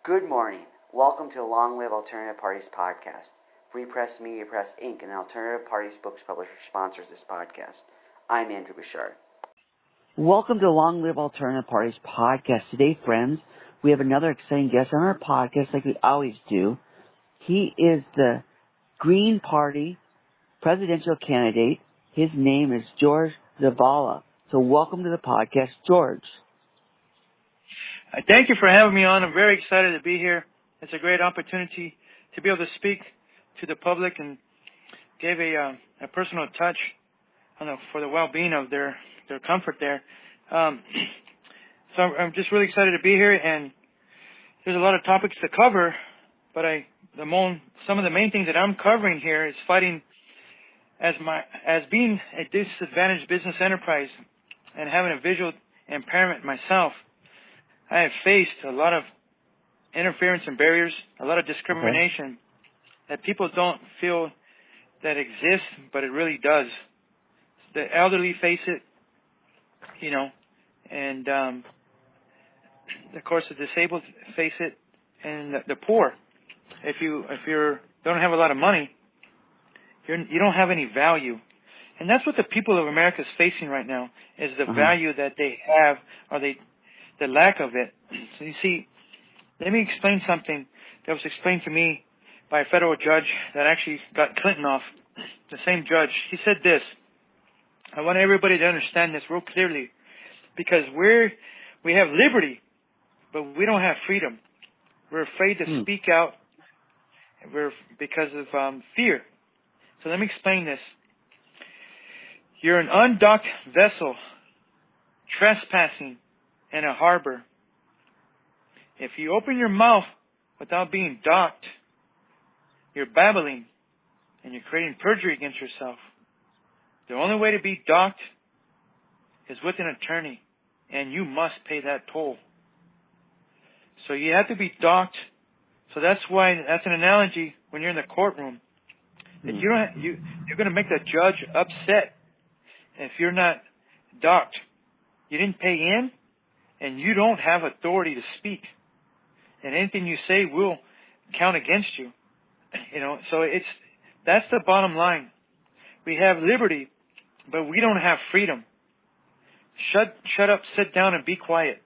Good morning. Welcome to the Long Live Alternative Parties podcast. Free Press Media Press Inc., an alternative parties books publisher, sponsors this podcast. I'm Andrew Bouchard. Welcome to the Long Live Alternative Parties podcast. Today, friends, we have another exciting guest on our podcast like we always do. He is the Green Party presidential candidate. His name is Jorge Zavala. So welcome to the podcast, George. Thank you for having me on. I'm very excited to be here. It's a great opportunity to be able to speak to the public and give a personal touch for the well-being of their comfort there. So I'm just really excited to be here, and there's a lot of topics to cover, but some of the main things that I'm covering here is fighting as being a disadvantaged business enterprise and having a visual impairment myself. I have faced a lot of interference and barriers, a lot of discrimination that people don't feel that exists, but it really does. The elderly face it, and of course the disabled face it, and the poor. If you don't have a lot of money, you don't have any value, and that's what the people of America is facing right now: is the value that they have, or the lack of it. So you see, let me explain something that was explained to me by a federal judge that actually got Clinton off. The same judge. He said this. I want everybody to understand this real clearly, because we have liberty, but we don't have freedom. We're afraid to speak out because of fear. So let me explain this. You're an undocked vessel trespassing in a harbor. If you open your mouth without being docked, you're babbling and you're creating perjury against yourself. The only way to be docked is with an attorney, and you must pay that toll. So you have to be docked. So that's an analogy when you're in the courtroom. That you're going to make the judge upset if you're not docked. You didn't pay in, and you don't have authority to speak. And anything you say will count against you. So that's the bottom line. We have liberty, but we don't have freedom. Shut up, sit down, and be quiet.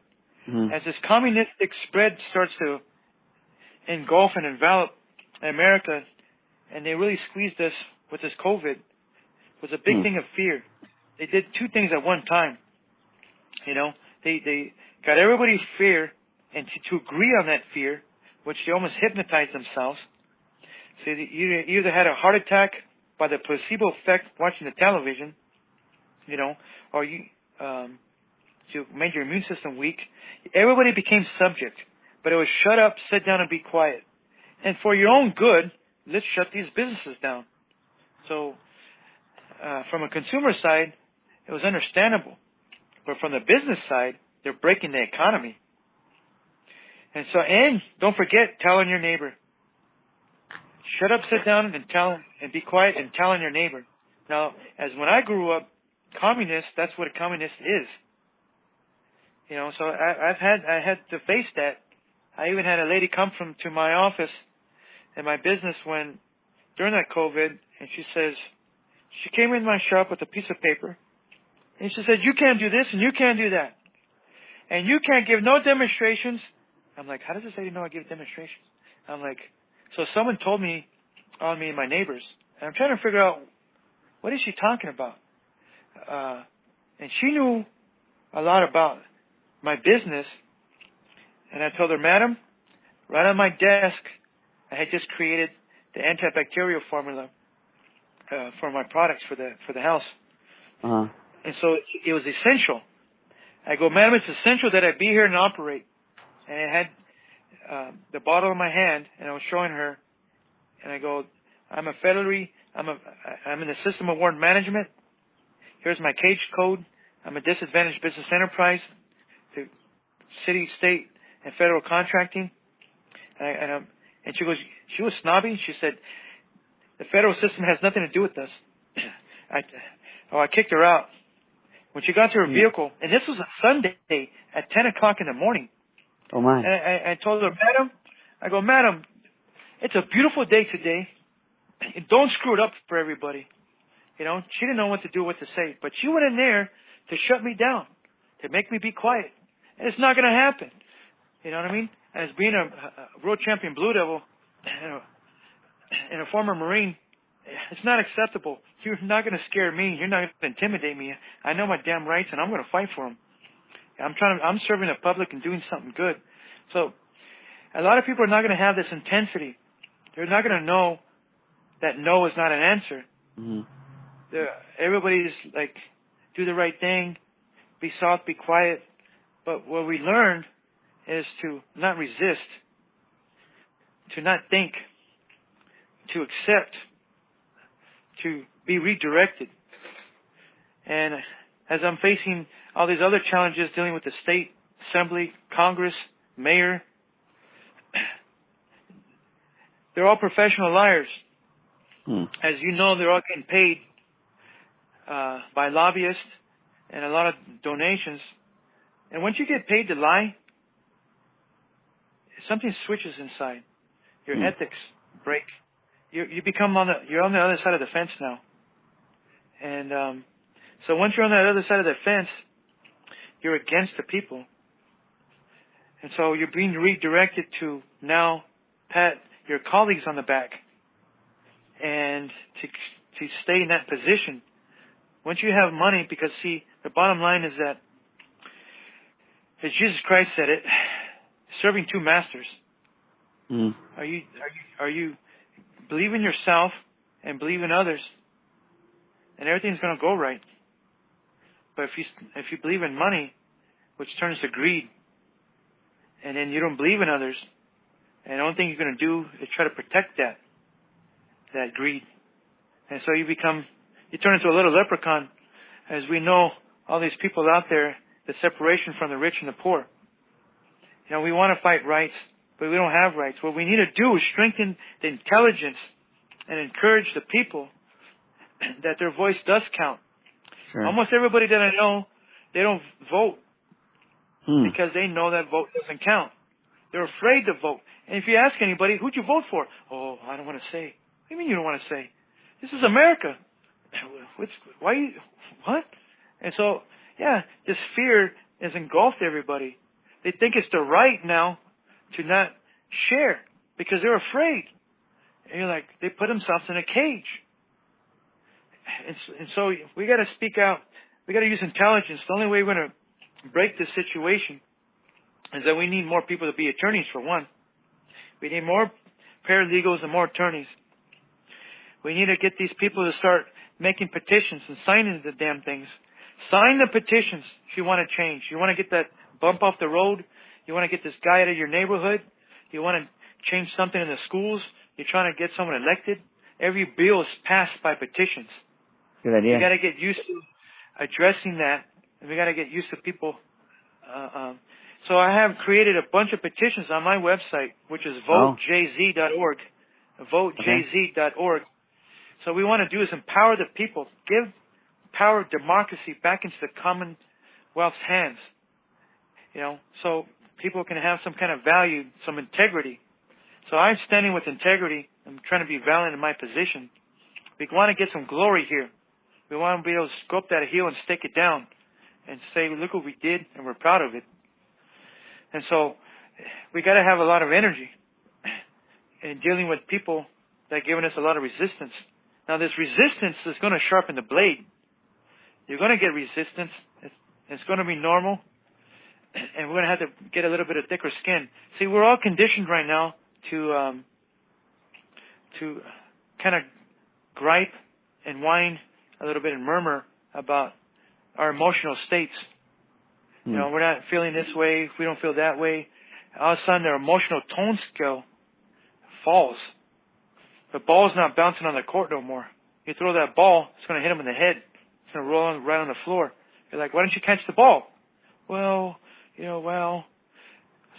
As this communistic spread starts to engulf and envelop America, and they really squeezed us with this COVID, was a big thing of fear. They did two things at one time. They got everybody's fear, and to agree on that fear, which they almost hypnotized themselves. So you either had a heart attack by the placebo effect watching the television, or you made your immune system weak. Everybody became subject, but it was shut up, sit down, and be quiet. And for your own good, let's shut these businesses down. So from a consumer side, it was understandable. But from the business side, they're breaking the economy. And don't forget, tell on your neighbor. Shut up, sit down, and be quiet, and tell on your neighbor. Now, as when I grew up, communist, that's what a communist is. So I had to face that. I even had a lady come to my office in my business during that COVID, and she came in my shop with a piece of paper, and she said, "You can't do this, and you can't do that. And you can't give no demonstrations." I'm like, how does this lady know I give demonstrations? I'm like, so someone told me on me and my neighbors, and I'm trying to figure out, what is she talking about? And she knew a lot about my business, and I told her, "Madam, right on my desk, I had just created the antibacterial formula for my products for the house." And so it was essential. I go, "Madam, it's essential that I be here and operate." And I had the bottle in my hand, and I was showing her, and I go, I'm in the system of warrant management. Here's my cage code. I'm a disadvantaged business enterprise, to city, state, and federal contracting. And she was snobby. She said, "The federal system has nothing to do with this." I kicked her out. When she got to her vehicle, and this was a Sunday at 10 o'clock in the morning. Oh, my. And I told her, "Madam, I go, Madam, it's a beautiful day today. Don't screw it up for everybody. You know, she didn't know what to do, what to say. But she went in there to shut me down, to make me be quiet. And it's not going to happen. You know what I mean? As being a world champion Blue Devil and a former Marine, it's not acceptable. You're not going to scare me. You're not going to intimidate me. I know my damn rights, and I'm going to fight for them. I'm serving the public and doing something good. So a lot of people are not going to have this intensity. They're not going to know that no is not an answer. Mm-hmm. Everybody's like, do the right thing, be soft, be quiet. But what we learned is to not resist, to not think, to accept, to be redirected. And as I'm facing all these other challenges dealing with the state, assembly, Congress, mayor, they're all professional liars. As you know, they're all getting paid by lobbyists and a lot of donations. And once you get paid to lie, something switches inside. Your ethics break. You become you're on the other side of the fence now. And so once you're on the other side of the fence, you're against the people. And so you're being redirected to now pat your colleagues on the back and to stay in that position. Once you have money, because see, the bottom line is that, as Jesus Christ said it, serving two masters. Are you believe in yourself and believe in others, and everything's going to go right. But if you believe in money, which turns to greed, and then you don't believe in others, and the only thing you're going to do is try to protect that greed, and so you turn into a little leprechaun. As we know, all these people out there, the separation from the rich and the poor. You know, we want to fight rights, but we don't have rights. What we need to do is strengthen the intelligence and encourage the people that their voice does count. Sure. Almost everybody that I know, they don't vote because they know that vote doesn't count. They're afraid to vote. And if you ask anybody, who'd you vote for? Oh, I don't want to say. What do you mean you don't want to say? This is America. What? And so, yeah, this fear has engulfed everybody. They think it's the right now to not share because they're afraid. And you're like, they put themselves in a cage. And so we got to speak out. We got to use intelligence. The only way we're going to break this situation is that we need more people to be attorneys, for one. We need more paralegals and more attorneys. We need to get these people to start making petitions and signing the damn things. Sign the petitions if you want to change. You want to get that bump off the road. You want to get this guy out of your neighborhood. You want to change something in the schools. You're trying to get someone elected. Every bill is passed by petitions. Good idea. We got to get used to addressing that, and we got to get used to people. So I have created a bunch of petitions on my website, which is votejz.org. Votejz.org. So what we want to do is empower the people, give power of democracy back into the Commonwealth's hands. You know, so people can have some kind of value, some integrity. So I'm standing with integrity. I'm trying to be valiant in my position. We want to get some glory here. We want to be able to go up that hill and stake it down and say, look what we did, and we're proud of it. And so we got to have a lot of energy in dealing with people that are giving us a lot of resistance. Now, this resistance is going to sharpen the blade. You're going to get resistance. It's going to be normal. And we're going to have to get a little bit of thicker skin. See, we're all conditioned right now to kind of gripe and whine a little bit and murmur about our emotional states. You know, we're not feeling this way. We don't feel that way. All of a sudden, their emotional tone scale falls. The ball's not bouncing on the court no more. You throw that ball, it's going to hit him in the head. It's going to roll right on the floor. You're like, why don't you catch the ball? Well,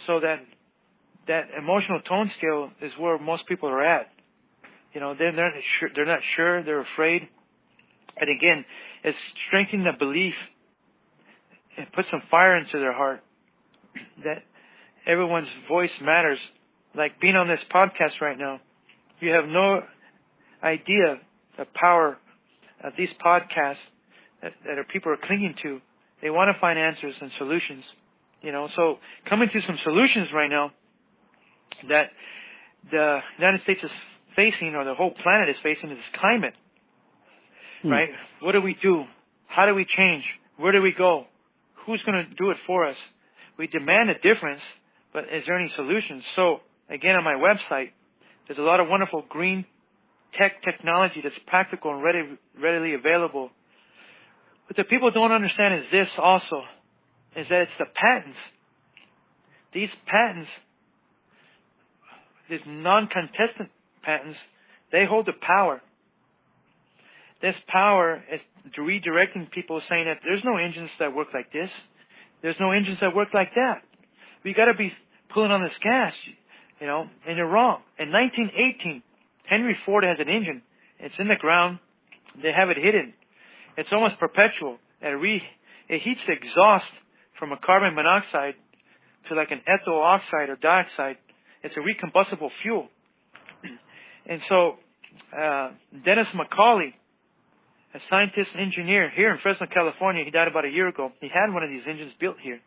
so that emotional tone scale is where most people are at. You know, they're not sure, they're afraid. And again, it's strengthening the belief and put some fire into their heart that everyone's voice matters like being on this podcast right now. You have no idea the power of these podcasts that people are clinging to. They want to find answers and solutions. So coming to some solutions right now that the United States is facing, or the whole planet is facing, is climate. Right? What do we do? How do we change? Where do we go? Who's going to do it for us? We demand a difference, but is there any solutions? So, again, on my website, there's a lot of wonderful green technology that's practical and readily available. What the people don't understand is this also, is that it's the patents. These patents, these non-contestant patents, they hold the power. This power is redirecting people, saying that there's no engines that work like this. There's no engines that work like that. We got to be pulling on this gas, and you're wrong. In 1918, Henry Ford has an engine. It's in the ground. They have it hidden. It's almost perpetual. It heats the exhaust from a carbon monoxide to like an ethyl oxide or dioxide. It's a recombustible fuel. And so, Dennis McCauley, a scientist and engineer here in Fresno, California, he died about a year ago. He had one of these engines built here.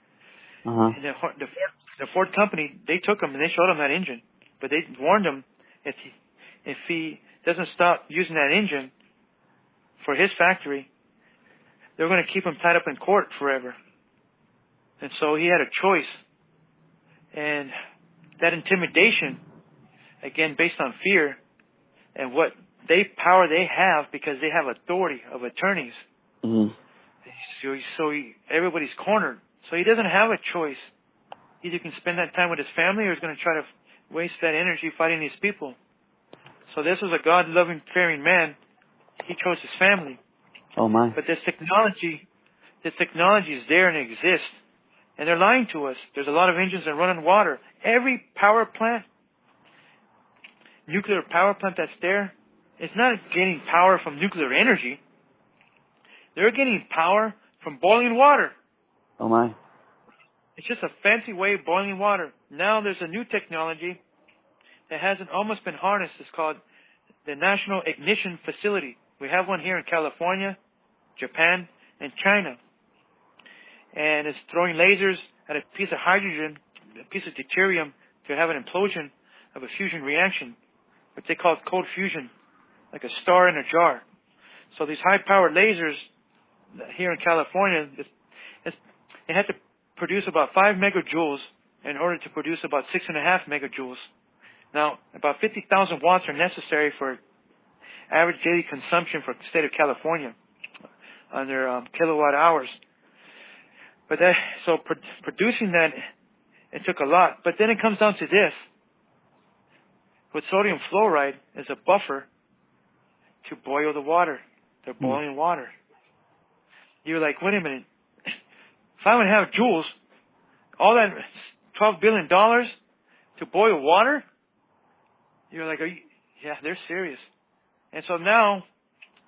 And the Ford company, they took him and they showed him that engine. But they warned him if he doesn't stop using that engine for his factory, they're going to keep him tied up in court forever. And so he had a choice. And that intimidation, again, based on fear and what power they have, because they have authority of attorneys. So everybody's cornered. So he doesn't have a choice. Either he can spend that time with his family, or he's going to try to waste that energy fighting these people. So this was a God-loving, fearing man. He chose his family. Oh my! But this technology is there and exists, and they're lying to us. There's a lot of engines that run on water. Every power plant, nuclear power plant that's there, it's not getting power from nuclear energy. They're getting power from boiling water. Oh my! It's just a fancy way of boiling water. Now there's a new technology that hasn't almost been harnessed. It's called the National Ignition Facility. We have one here in California, Japan, and China. And it's throwing lasers at a piece of hydrogen, a piece of deuterium, to have an implosion of a fusion reaction, which they call cold fusion, like a star in a jar. So these high-powered lasers here in California, they had to produce about 5 megajoules in order to produce about 6.5 megajoules. Now, about 50,000 watts are necessary for average daily consumption for the state of California on their kilowatt hours. But producing that, it took a lot. But then it comes down to this. With sodium fluoride as a buffer to boil the water. They're boiling water. You're like, wait a minute. If I would have joules, all that $12 billion to boil water, you're like, yeah, they're serious. And so now,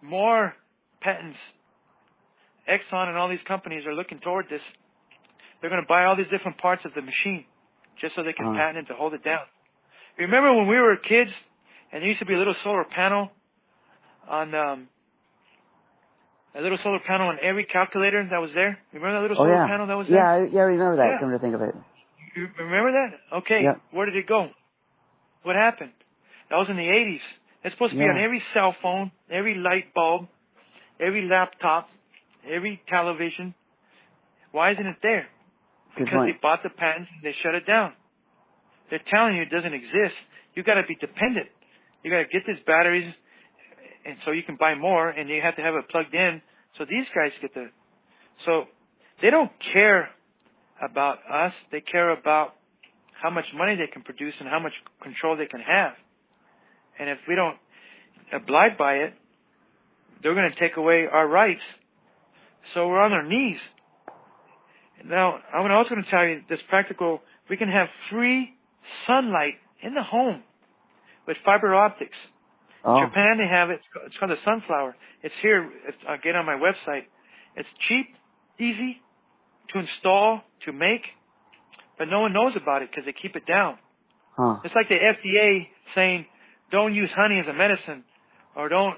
more patents. Exxon and all these companies are looking toward this. They're going to buy all these different parts of the machine just so they can patent it to hold it down. Remember when we were kids and there used to be a little solar panel on every calculator that was there? Remember that little solar panel that was there? Yeah, I remember that, come to think of it. You remember that? Okay. Yep. Where did it go? What happened? That was in the 80s. It's supposed to be on every cell phone, every light bulb, every laptop, every television. Why isn't it there? Because they bought the patents and they shut it down. They're telling you it doesn't exist. You got to be dependent. You got to get these batteries, and so you can buy more, and you have to have it plugged in. So these guys so they don't care about us. They care about how much money they can produce and how much control they can have. And if we don't abide by it, they're going to take away our rights. So we're on our knees. Now, I'm also going to tell you this practical, we can have free sunlight in the home with fiber optics. In Japan, they have it. It's called the sunflower. It's here. Again, on my website. It's cheap, easy to install, to make, but no one knows about it because they keep it down. Huh. It's like the FDA saying, don't use honey as a medicine, or don't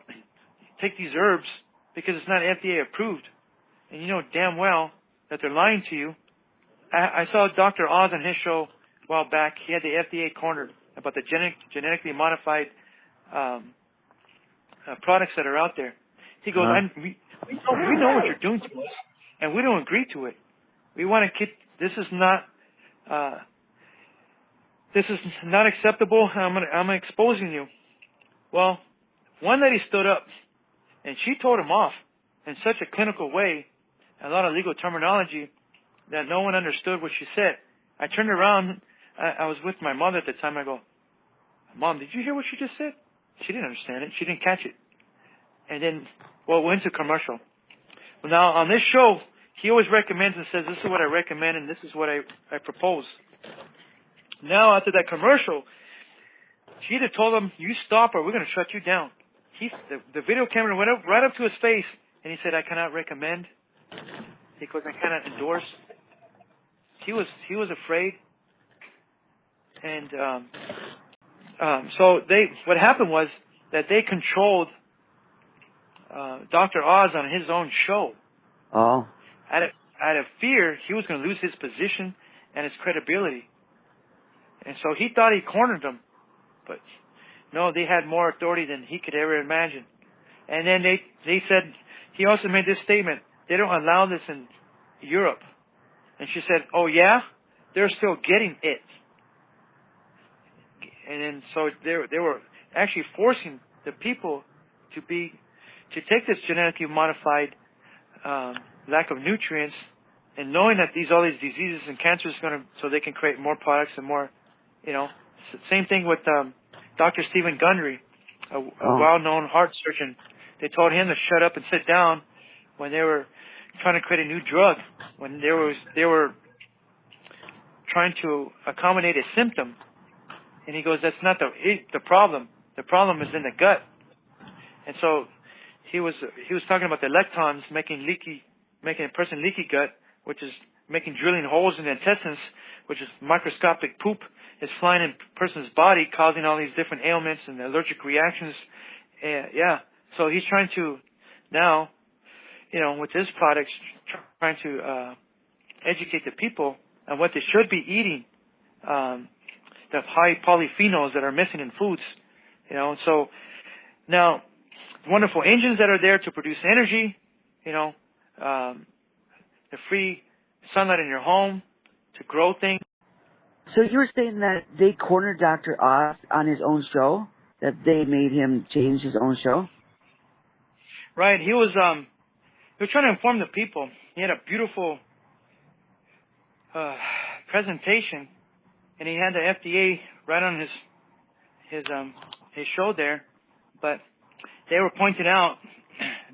take these herbs because it's not FDA approved. And you know damn well that they're lying to you. I saw Dr. Oz on his show a while back. He had the FDA cornered about the genetically modified products that are out there. He goes, we know what you're doing to us, and we don't agree to it. We want to keep, this is not acceptable. I'm exposing you. Well, one lady stood up, and she told him off in such a clinical way, a lot of legal terminology that no one understood what she said. I turned around. I was with my mother at the time. I go, Mom, did you hear what she just said? She didn't understand it. She didn't catch it. And then, well, we went to commercial. Well, now, on this show, he always recommends and says, this is what I recommend and this is what I propose. Now, after that commercial, she either told him, you stop or we're going to shut you down. The video camera went up right up to his face, and he said, I cannot recommend. He goes, I cannot endorse. He was afraid. And so what happened was that they controlled Dr. Oz on his own show. Oh. Out of fear, he was going to lose his position and his credibility. And so he thought he cornered them. But no, they had more authority than he could ever imagine. And then they said, he also made this statement, they don't allow this in Europe. And she said, oh yeah? They're still getting it. And then so they were actually forcing the people to take this genetically modified lack of nutrients, and knowing that all these diseases and cancers so they can create more products and more, same thing with Dr. Stephen Gundry, a well-known heart surgeon. They told him to shut up and sit down when they were trying to create a new drug, when they were trying to accommodate a symptom. And he goes, that's not the problem. The problem is in the gut. And so he was talking about the lectins making a person leaky gut, which is drilling holes in the intestines, which is microscopic poop is flying in a person's body, causing all these different ailments and allergic reactions. So he's trying to now, with his products, trying to educate the people on what they should be eating, the high polyphenols that are missing in foods, So now, wonderful engines that are there to produce energy, the free sunlight in your home to grow things. So you were saying that they cornered Dr. Oz on his own show? That they made him change his own show? Right. He was trying to inform the people. He had a beautiful presentation, and he had the FDA right on his show there, but they were pointing out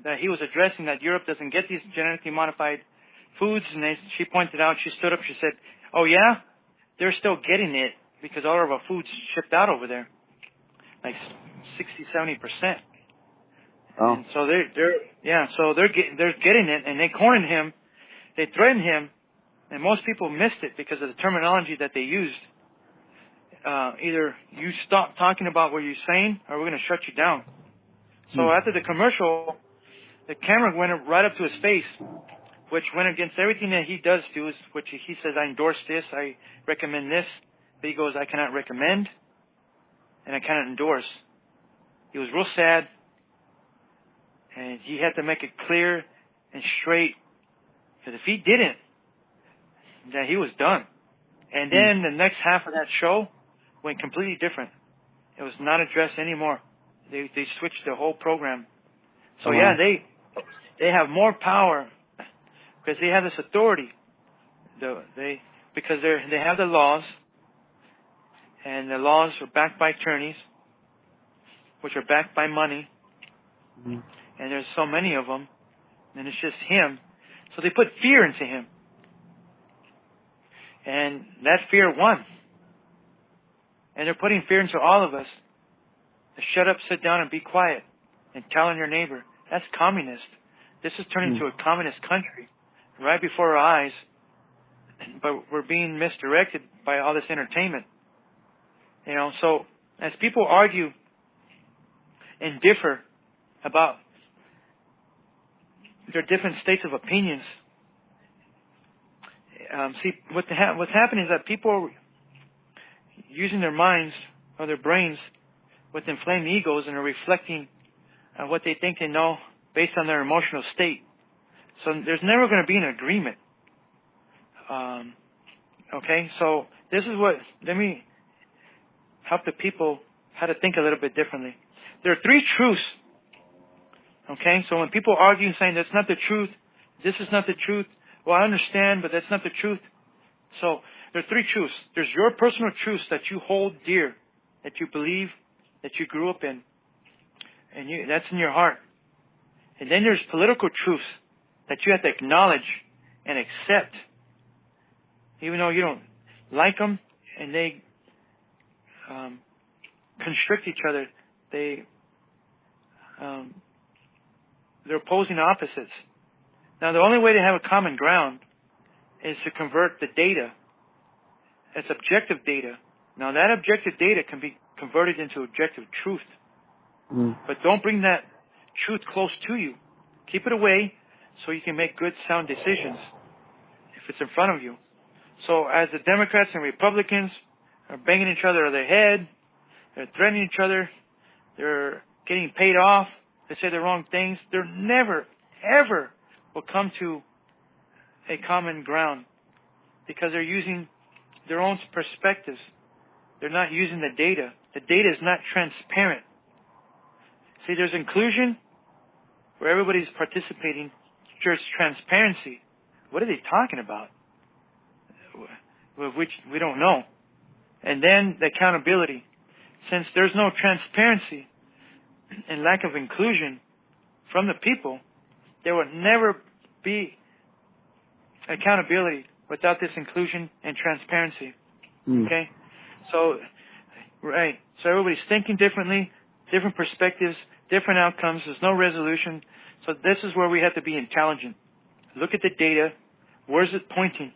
that he was addressing that Europe doesn't get these genetically modified foods, and she pointed out, she stood up, she said, oh yeah, they're still getting it because all of our food's shipped out over there, like 60-70%. Oh. And so they're getting it, and they cornered him, they threatened him, and most people missed it because of the terminology that they used. Either you stop talking about what you're saying, or we're going to shut you down. So after the commercial, the camera went right up to his face, which went against everything that he does do, which he says, I endorse this, I recommend this. But he goes, I cannot recommend, and I cannot endorse. He was real sad, and he had to make it clear and straight, because if he didn't, then he was done. And then the next half of that show went completely different. It was not addressed anymore. They switched the whole program. So they have more power because they have this authority. Because they have the laws, and the laws are backed by attorneys, which are backed by money. And there's so many of them, and it's just him. So they put fear into him. And that fear won. And they're putting fear into all of us. To shut up, sit down, and be quiet. And tell on your neighbor. That's communist. This is turning into a communist country right before our eyes. But we're being misdirected by all this entertainment. So as people argue and differ about their different states of opinions, what's happening is that people are using their minds or their brains with inflamed egos and are reflecting what they think they know based on their emotional state. So there's never going to be an agreement. Okay, so this is let me help the people how to think a little bit differently. There are three truths. Okay, so when people argue saying that's not the truth, this is not the truth, well, I understand, but that's not the truth. So there are three truths. There's your personal truths that you hold dear, that you believe, that you grew up in, and that's in your heart. And then there's political truths that you have to acknowledge and accept, even though you don't like them, and they constrict each other. They're opposing opposites. Now, the only way to have a common ground is to convert the data as objective data. Now, that objective data can be converted into objective truth. But don't bring that truth close to you. Keep it away so you can make good, sound decisions if it's in front of you. So as the Democrats and Republicans are banging each other on the head, they're threatening each other, they're getting paid off, they say the wrong things, they're never, ever will come to a common ground because they're using their own perspectives. They're not using the data. The data is not transparent. See, there's inclusion where everybody's participating. There's transparency. What are they talking about? Which we don't know. And then the accountability. Since there's no transparency and lack of inclusion from the people, there will never be accountability without this inclusion and transparency. Okay? So, right. So everybody's thinking differently, different perspectives, different outcomes. There's no resolution. So this is where we have to be intelligent. Look at the data. Where's it pointing?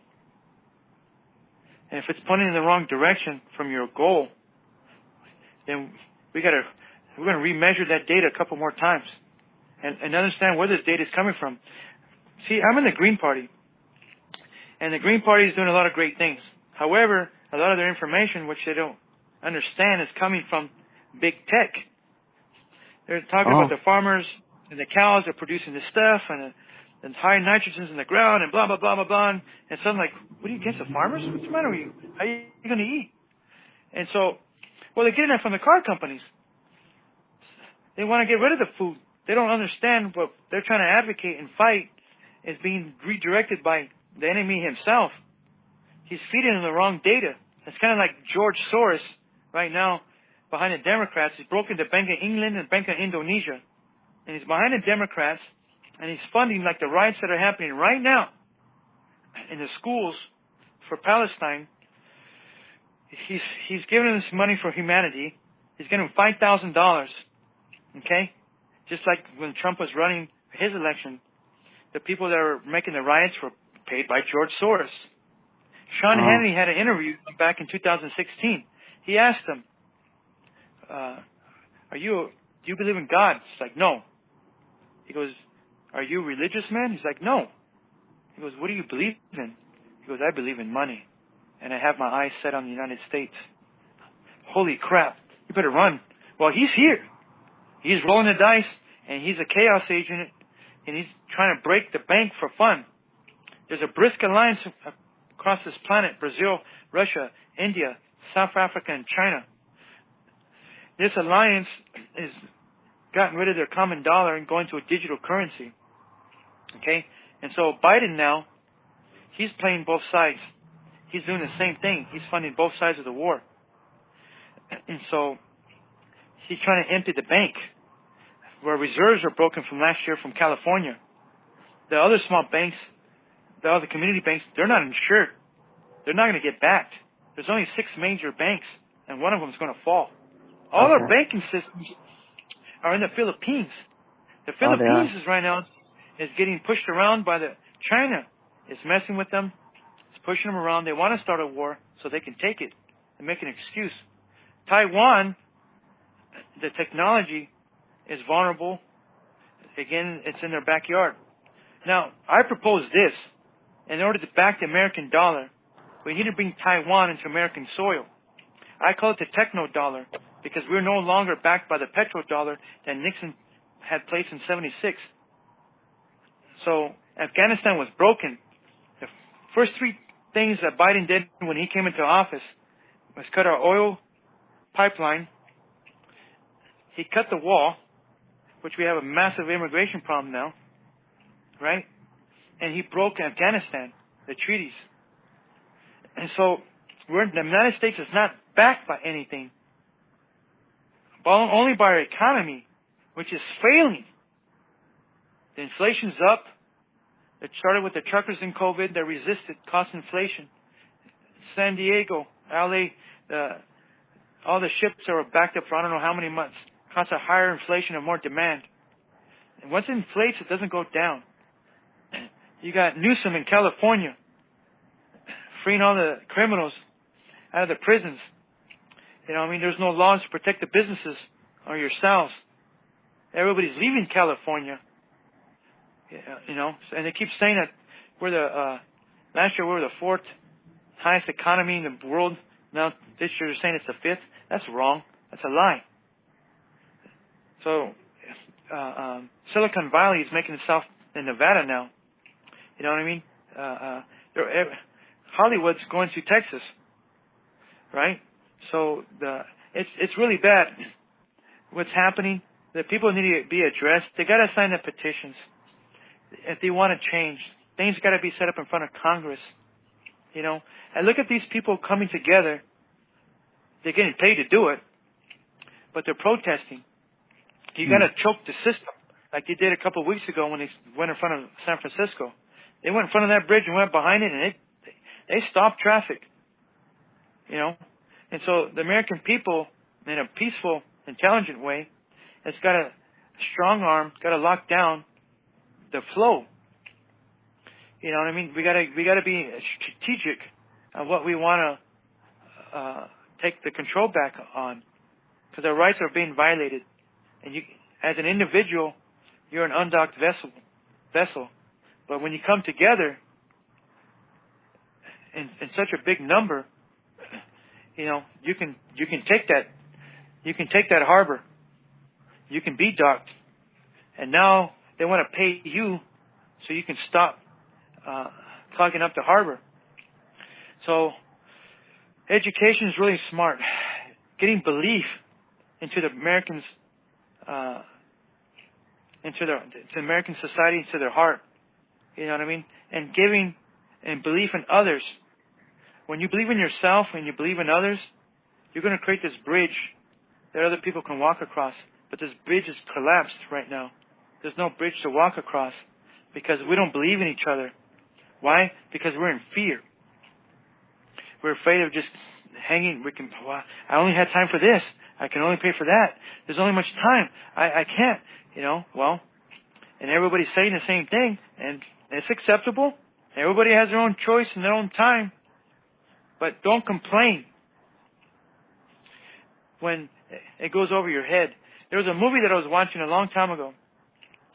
And if it's pointing in the wrong direction from your goal, then we're going to remeasure that data a couple more times and understand where this data is coming from. See, I'm in the Green Party, and the Green Party is doing a lot of great things. However, a lot of their information, which they don't understand, is coming from big tech. They're talking about the farmers and the cows are producing this stuff and high nitrogens in the ground and blah, blah, blah, blah, blah. And so I'm like, what are you against the farmers? What's the matter with you? How are you going to eat? And so, well, they're getting that from the car companies. They want to get rid of the food. They don't understand what they're trying to advocate and fight is being redirected by the enemy himself. He's feeding them the wrong data. It's kind of like George Soros right now behind the Democrats. He's broken the Bank of England and Bank of Indonesia. And he's behind the Democrats, and he's funding like the riots that are happening right now in the schools for Palestine. He's giving them this money for humanity. He's giving them $5,000. Okay? Just like when Trump was running his election, the people that were making the riots were paid by George Soros. Sean Hannity had an interview back in 2016. He asked him, do you believe in God? He's like, no. He goes, are you a religious man? He's like, no. He goes, what do you believe in? He goes, I believe in money. And I have my eyes set on the United States. Holy crap. You better run. Well, he's here. He's rolling the dice, and he's a chaos agent, and he's trying to break the bank for fun. There's a brisk alliance across this planet, Brazil, Russia, India, South Africa, and China. This alliance is gotten rid of their common dollar and going to a digital currency. Okay? And so Biden now, he's playing both sides. He's doing the same thing. He's funding both sides of the war. And so he's trying to empty the bank where reserves are broken from last year from California. The other small banks, the other community banks, they're not insured. They're not going to get backed. There's only 6 major banks, and one of them is going to fall. All our banking systems are in the Philippines. The Philippines is right now is getting pushed around by China. It's messing with them. It's pushing them around. They want to start a war so they can take it and make an excuse. Taiwan, the technology is vulnerable. Again, it's in their backyard. Now, I propose this. In order to back the American dollar, we need to bring Taiwan into American soil. I call it the techno dollar because we're no longer backed by the petrodollar that Nixon had placed in 76. So Afghanistan was broken. The first three things that Biden did when he came into office was cut our oil pipeline. He cut the wall, which we have a massive immigration problem now, right? And he broke Afghanistan, the treaties. And so the United States is not backed by anything, but only by our economy, which is failing. The inflation's up. It started with the truckers in COVID that resisted cost inflation. San Diego, LA, all the ships that were backed up for I don't know how many months. Caused a higher inflation and more demand. And once it inflates, it doesn't go down. You got Newsom in California freeing all the criminals out of the prisons. You know, I mean, there's no laws to protect the businesses or yourselves. Everybody's leaving California. You know, and they keep saying that we're last year we were the fourth highest economy in the world. Now this year they're saying it's the fifth. That's wrong. That's a lie. So Silicon Valley is making itself in Nevada now. You know what I mean? Hollywood's going to Texas, right? So it's really bad what's happening. The people need to be addressed. They got to sign the petitions if they want to change. Things got to be set up in front of Congress, you know. And look at these people coming together. They're getting paid to do it, but they're protesting. You got to choke the system, like they did a couple of weeks ago when they went in front of San Francisco. They went in front of that bridge and went behind it, and they stopped traffic, you know. And so the American people, in a peaceful, intelligent way, has got a strong arm, got to lock down the flow. You know what I mean? We got to be strategic on what we want to take the control back on, because our rights are being violated. And you, as an individual, you're an undocked vessel. But when you come together in such a big number, you know, you can take that harbor. You can be docked. And now they want to pay you so you can stop clogging up the harbor. So education is really smart. Getting belief into the Americans, into American society, into their heart. You know what I mean? And giving and belief in others. When you believe in yourself and you believe in others, you're going to create this bridge that other people can walk across. But this bridge is collapsed right now. There's no bridge to walk across because we don't believe in each other. Why? Because we're in fear. We're afraid of just hanging. I only had time for this. I can only pay for that. There's only much time. I can't, you know. Well, and everybody's saying the same thing, and it's acceptable. Everybody has their own choice and their own time. But don't complain when it goes over your head. There was a movie that I was watching a long time ago.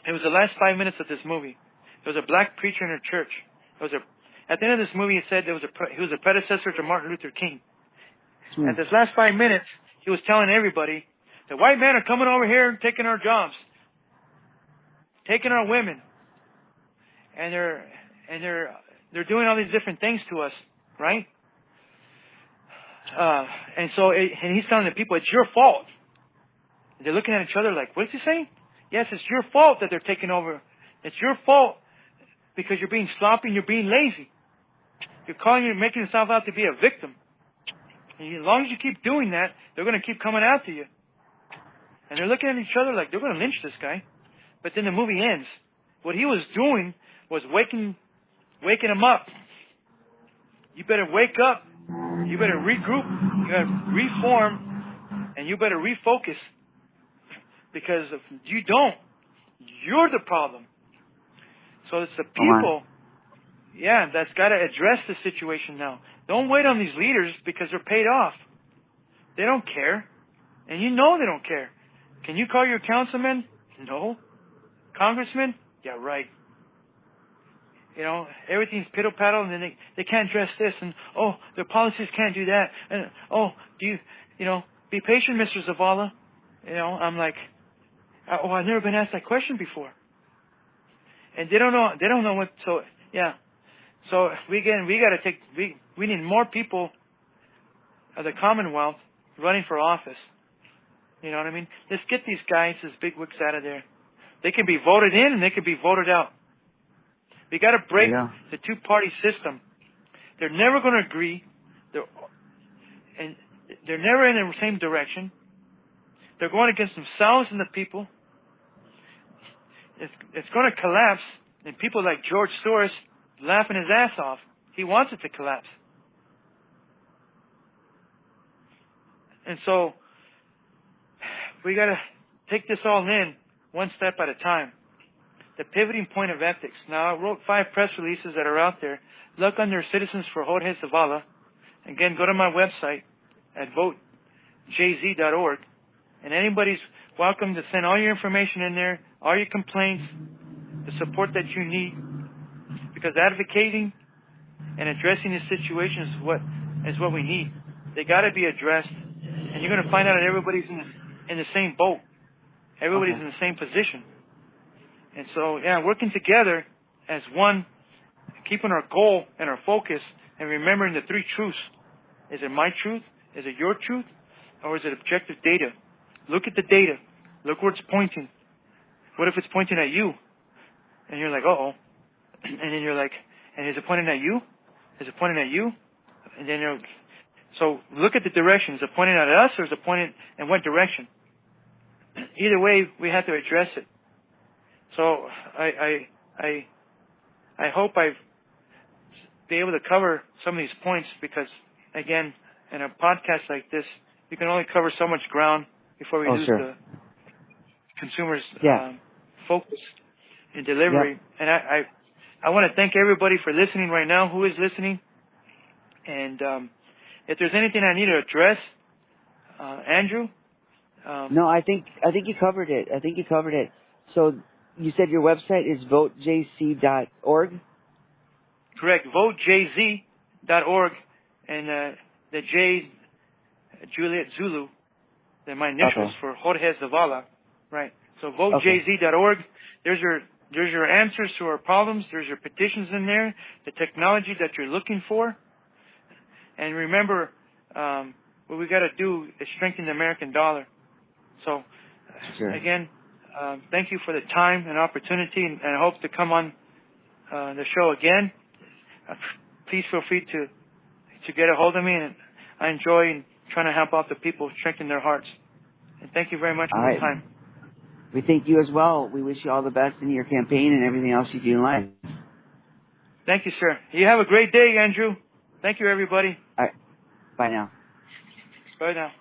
It was the last 5 minutes of this movie. There was a black preacher in a church. At the end of this movie, it said he was a predecessor to Martin Luther King. At this last 5 minutes, he was telling everybody, the white men are coming over here and taking our jobs, taking our women, and they're doing all these different things to us, right? And he's telling the people, it's your fault. They're looking at each other like, what is he saying? Yes, it's your fault that they're taking over. It's your fault because you're being sloppy and you're being lazy. You're making yourself out to be a victim. And as long as you keep doing that, they're going to keep coming after you. And they're looking at each other like they're going to lynch this guy. But then the movie ends. What he was doing was waking them up. You better wake up. You better regroup. You better reform. And you better refocus. Because if you don't, you're the problem. So it's the people, that's got to address the situation now. Don't wait on these leaders because they're paid off. They don't care. And you know they don't care. Can you call your councilman? No. Congressman? Yeah, right. You know, everything's piddle-paddle, and then they can't address this, and, oh, their policies can't do that. And, oh, be patient, Mr. Zavala. You know, I'm like, oh, I've never been asked that question before. And they don't know what, so, yeah. So, we need more people of the Commonwealth running for office. You know what I mean? Let's get these guys, these bigwigs out of there. They can be voted in and they can be voted out. We got to break the two-party system. They're never going to agree. They're never in the same direction. They're going against themselves and the people. It's going to collapse. And people like George Soros laughing his ass off. He wants it to collapse. And so we got to take this all in one step at a time. The pivoting point of ethics. Now, I wrote 5 press releases that are out there. Look under Citizens for Jorge Zavala. Again, go to my website at votejz.org. And anybody's welcome to send all your information in there, all your complaints, the support that you need. Because advocating and addressing this situation is what we need. They got to be addressed. And you're going to find out that everybody's in the same boat. Everybody's in the same position. And so, yeah, working together as one, keeping our goal and our focus, and remembering the 3 truths. Is it my truth? Is it your truth? Or is it objective data? Look at the data. Look where it's pointing. What if it's pointing at you? And you're like, uh-oh. And then you're like, and is it pointing at you? Is it pointing at you? And then so look at the direction. Is it pointing at us, or is it pointing in what direction? Either way, we have to address it. So I hope I've been able to cover some of these points, because, again, in a podcast like this, you can only cover so much ground before we lose the consumer's focus and delivery. Yep. And I want to thank everybody for listening right now, who is listening. And if there's anything I need to address, Andrew? No, I think you covered it. So you said your website is votejz.org? Correct, votejz.org. And the J, Juliet Zulu, they're my initials for Jorge Zavala. Right. So votejz.org. There's your answers to our problems. There's your petitions in there, the technology that you're looking for. And remember, what we got to do is strengthen the American dollar. So, again, thank you for the time and opportunity, and I hope to come on the show again. Please feel free to get a hold of me, and I enjoy trying to help out the people, strengthen their hearts. And thank you very much for the time. We thank you as well. We wish you all the best in your campaign and everything else you do in life. Thank you, sir. You have a great day, Andrew. Thank you, everybody. All right. Bye now. Bye now.